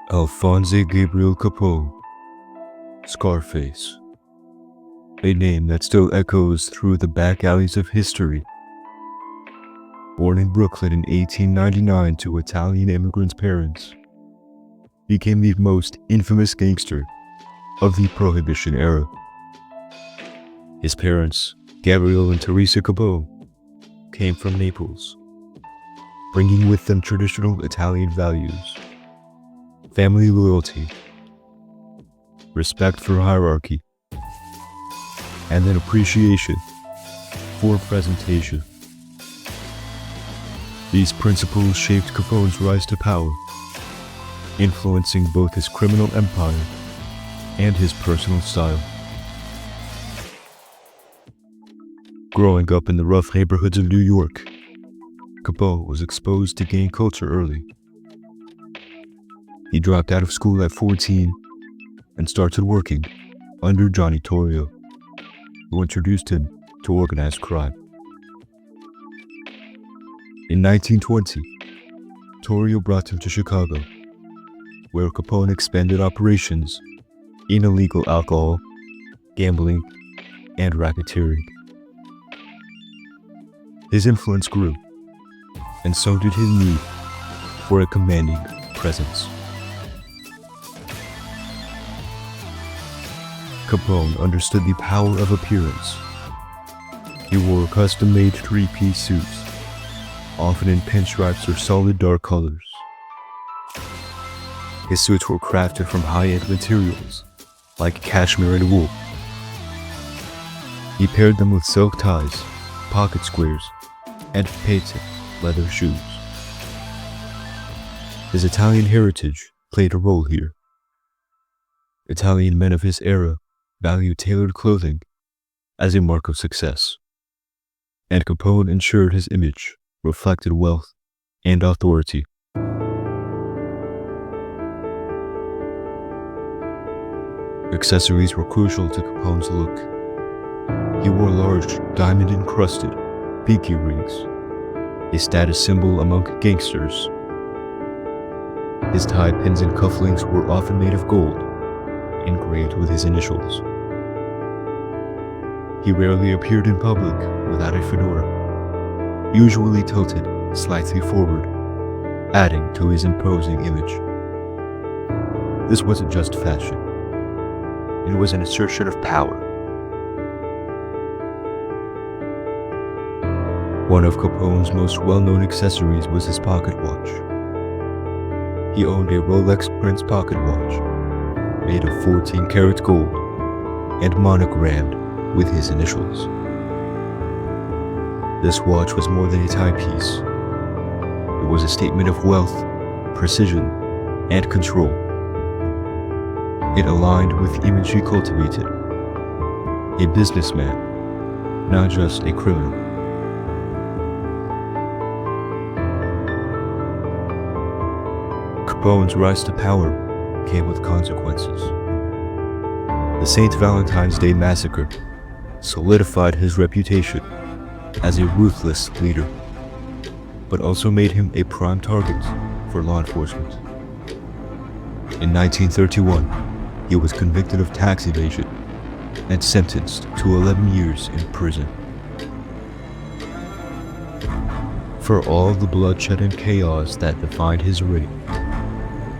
Alphonse Gabriel Capone, Scarface, a name that still echoes through the back alleys of history. Born in Brooklyn in 1899 to Italian immigrant parents, became the most infamous gangster of the Prohibition era. His parents, Gabriel and Teresa Capone, came from Naples, bringing with them traditional Italian values, family loyalty, respect for hierarchy, and an appreciation for presentation. These principles shaped Capone's rise to power, influencing both his criminal empire and his personal style. Growing up in the rough neighborhoods of New York, Capone was exposed to gang culture early. He dropped out of school at 14 and started working under Johnny Torrio, who introduced him to organized crime. In 1920, Torrio brought him to Chicago, where Capone expanded operations in illegal alcohol, gambling, and racketeering. His influence grew, and so did his need for a commanding presence. Capone understood the power of appearance. He wore custom-made three-piece suits, often in pinstripes or solid dark colors. His suits were crafted from high-end materials, like cashmere and wool. He paired them with silk ties, pocket squares, and patent leather shoes. His Italian heritage played a role here. Italian men of his era valued tailored clothing as a mark of success, and Capone ensured his image reflected wealth and authority. Accessories were crucial to Capone's look. He wore large, diamond-encrusted pinky rings, a status symbol among gangsters. His tie pins and cufflinks were often made of gold, engraved with his initials. He rarely appeared in public without a fedora, usually tilted slightly forward, adding to his imposing image. This wasn't just fashion. It was an assertion of power. One of Capone's most well-known accessories was his pocket watch. He owned a Rolex Prince pocket watch, made of 14-karat gold and monogrammed with his initials. This watch was more than a timepiece. It was a statement of wealth, precision, and control. It aligned with the image he cultivated: a businessman, not just a criminal. Capone's rise to power came with consequences. The St. Valentine's Day Massacre solidified his reputation as a ruthless leader, but also made him a prime target for law enforcement. In 1931, he was convicted of tax evasion and sentenced to 11 years in prison. For all the bloodshed and chaos that defined his reign,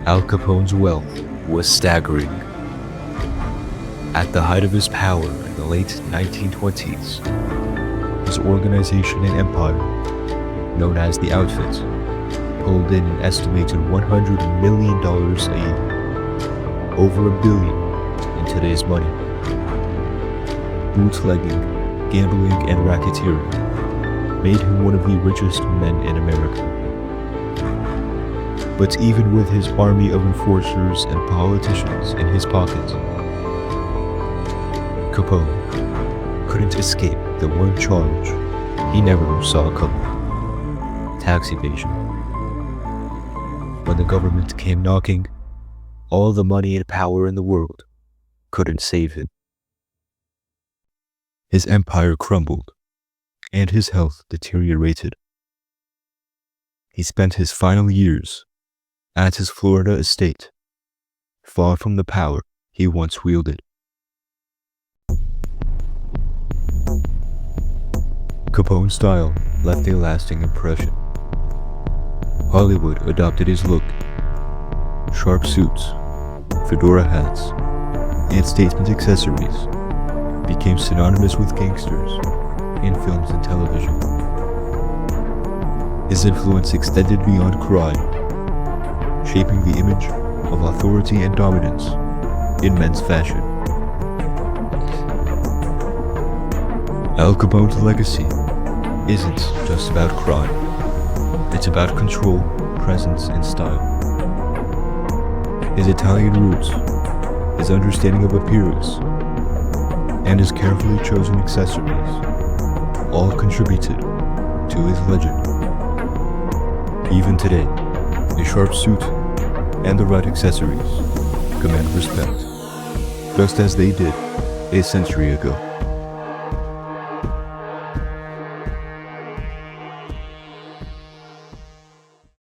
Al Capone's wealth was staggering. At the height of his power in the late 1920s, his organization and empire, known as the Outfit, pulled in an estimated $100 million a year, over $1 billion in today's money. Bootlegging, gambling, and racketeering made him one of the richest men in America. But even with his army of enforcers and politicians in his pocket, Capone couldn't escape the one charge he never saw coming: tax evasion. When the government came knocking, all the money and power in the world couldn't save him. His empire crumbled, and his health deteriorated. He spent his final years at his Florida estate far from the power he once wielded. Capone's style left a lasting impression. Hollywood adopted his look. Sharp suits, fedora hats, and statesman accessories became synonymous with gangsters in films and television. His influence extended beyond crime, shaping the image of authority and dominance in men's fashion. Al Capone's legacy isn't just about crime. It's about control, presence, and style. His Italian roots, his understanding of appearance, and his carefully chosen accessories all contributed to his legend. Even today, a sharp suit and the right accessories command respect, just as they did a century ago.